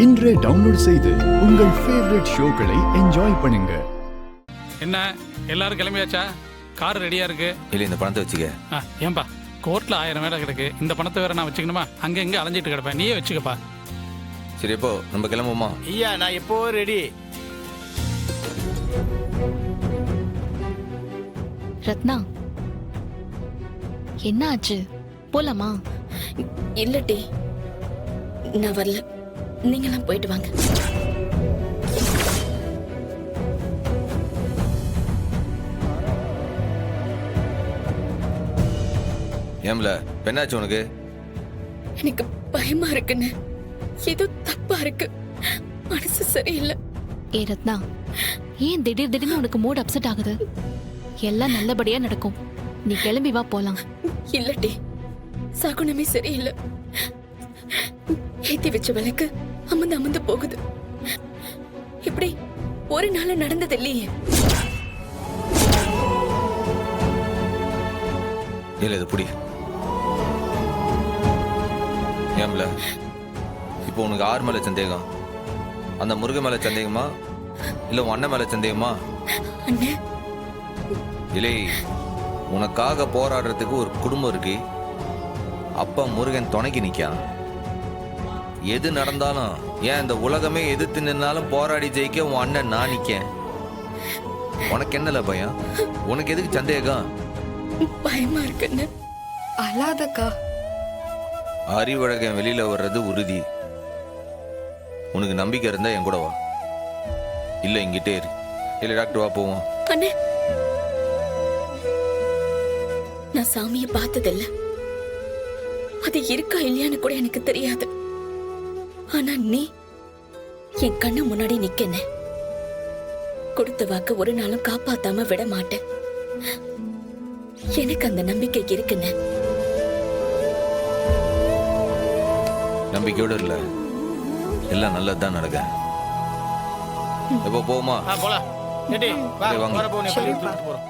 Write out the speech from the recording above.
இன்றே டவுன்லோட் செய்து உங்கள் ஃபேவரட் ஷோக்களை என்ஜாய் பண்ணுங்க. என்ன எல்லாரும் கிளம்பியாச்சா? கார் ரெடியா இருக்கு. இல்ல இந்த பணத்தை வச்சுக்க. ஏன்பா கோர்ட்ல 1000 வேலை கிடக்கு, இந்த பணத்தை வேற நான் வச்சுக்கணுமா? அங்க எங்க அலைஞ்சிட்டு கிடப்பேன், நீயே வச்சுக்கப்பா. சரி எப்போ நம்ம கிளம்புமா? ஐயா நான் எப்போ ரெடி. ரத்னா என்ன ஆச்சு? போலாமா? இல்லட்டி நான் வரல, நீங்களாம் போயிட்டு வாங்க. ஏம்ல பெண்ணாச்சு உனக்கு? எனக்கு பயமா இருக்குன்னு, ஏதோ தப்பா இருக்கு, மனசு சரியில்லை. ஏ ரத்னா, ஏன் திடீர்னு உனக்கு மூட் அப்செட் ஆகுது? எல்லாம் நல்லபடியா நடக்கும், நீ கிளம்பி வா போலாம். இல்லட்டி சகுனமே சரியில்லை. ஏத்தி வச்ச விளக்கு அமந்து போகுது. இப்படி ஒரு நாள் நடந்தது இல்லையே. இல்ல இது புடி. ஏம்ல இப்போ உனக்கு ஆறு மேல சந்தேகம்? அந்த முருகன் மேல சந்தேகமா இல்ல உன் அண்ணன் மேல சந்தேகமா? அண்ணே இல்லை, உனக்காக போராடுறதுக்கு ஒரு குடும்பம் இருக்கு. அப்பா முருகன் துணைக்கு நிக்கான். எது நடந்தாலும், ஏன் இந்த உலகமே எதிர்த்து நின்னாலும் போராடி ஜெயிக்க உன் அண்ணன் நான் நிக்கேன். உனக்கு என்னல பயம்? உனக்கு எதுக்கு சந்தேகம்? பயமா இருக்குன்னு. அழாதக்கா. அறிவழகன் வெளியில வர்றது உறுதி. உனக்கு நம்பிக்கை இருந்தா என் கூட வா, இல்ல இங்கிட்டே இரு. இல்ல டாக்டர் வா போவோம். அண்ணே நான் சாமியை பார்த்ததில்ல, அது இருக்கா இல்லையான்னு கூட எனக்கு தெரியாது. ஆனா நீ என் கண்ணு முன்னாடி நிக்கன, கொடுத்த வாக்கு ஒரு நாளும் காப்பாத்தாம விட மாட்டேன். எனக்கு அந்த நம்பிக்கை இருக்குன்னு. நம்பிக்கையோட இல்ல, எல்லாம் நல்லதுதான் நடக்க. எப்போ போமா? போலாம். வாங்க. போறோம்.